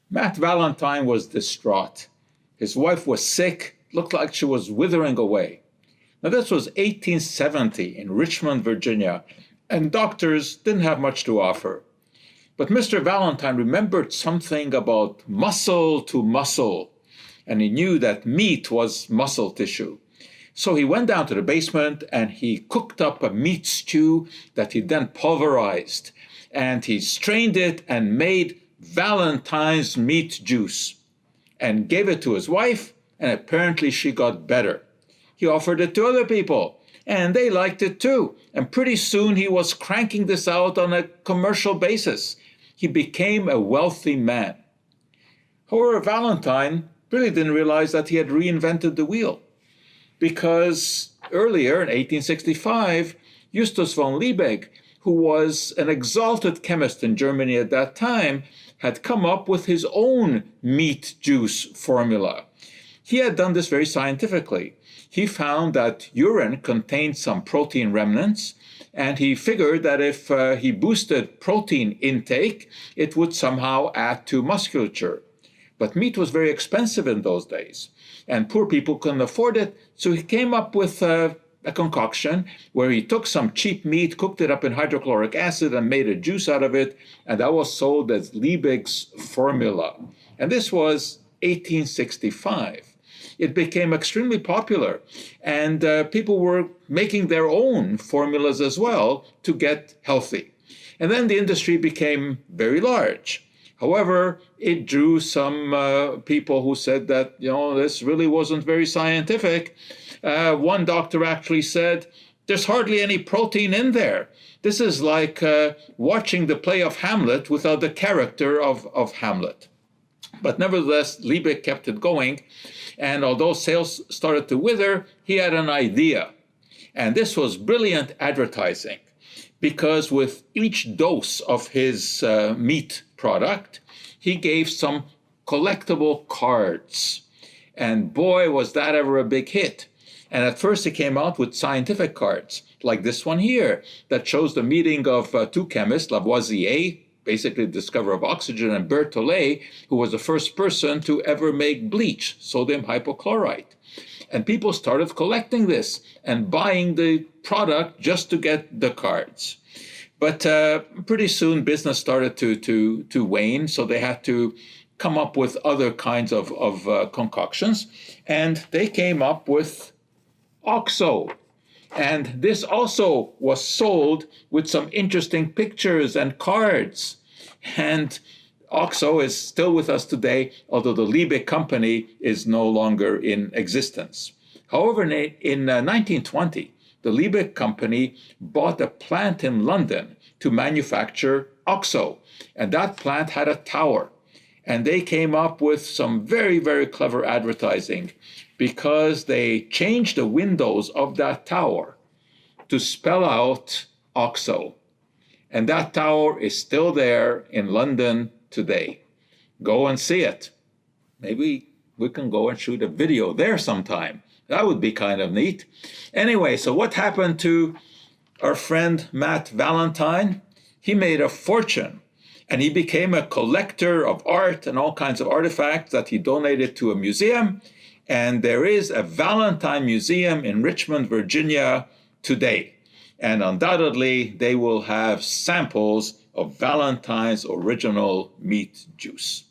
Matt Valentine was distraught. His wife was sick, looked like she was withering away. Now, this was 1870 in Richmond, Virginia, and doctors didn't have much to offer. But Mr. Valentine remembered something about muscle to muscle, and he knew that meat was muscle tissue. So he went down to the basement and he cooked up a meat stew that he then pulverized. And he strained it and made Valentine's meat juice and gave it to his wife, and apparently she got better. He offered it to other people, and they liked it too. And pretty soon he was cranking this out on a commercial basis. He became a wealthy man. However, Valentine really didn't realize that he had reinvented the wheel, because earlier in 1865, Justus von Liebig, who was an exalted chemist in Germany at that time, had come up with his own meat juice formula. He had done this very scientifically. He found that urine contained some protein remnants, and he figured that if he boosted protein intake, it would somehow add to musculature. But meat was very expensive in those days, and poor people couldn't afford it, so he came up with a concoction where he took some cheap meat, cooked it up in hydrochloric acid, and made a juice out of it, and that was sold as Liebig's formula. And this was 1865. It became extremely popular, and people were making their own formulas as well to get healthy. And then the industry became very large. However, it drew some people who said that, this really wasn't very scientific. One doctor actually said, there's hardly any protein in there. This is like watching the play of Hamlet without the character of Hamlet. But nevertheless, Liebig kept it going. And although sales started to wither, he had an idea. And this was brilliant advertising, because with each dose of his meat product, he gave some collectible cards. And boy, was that ever a big hit. And at first he came out with scientific cards, like this one here, that shows the meeting of two chemists, Lavoisier, basically the discoverer of oxygen, and Berthollet, who was the first person to ever make bleach, sodium hypochlorite. And people started collecting this and buying the product just to get the cards. But pretty soon business started to wane, so they had to come up with other kinds of concoctions. And they came up with OXO. And this also was sold with some interesting pictures and cards. And OXO is still with us today, although the Liebig company is no longer in existence. However, in 1920, the Liebig company bought a plant in London to manufacture OXO. And that plant had a tower. And they came up with some very, very clever advertising, because they changed the windows of that tower to spell out OXO. And that tower is still there in London today. Go and see it. Maybe we can go and shoot a video there sometime. That would be kind of neat. Anyway, so what happened to our friend Matt Valentine? He made a fortune, and he became a collector of art and all kinds of artifacts that he donated to a museum. And there is a Valentine Museum in Richmond, Virginia today. And undoubtedly, they will have samples of Valentine's original meat juice.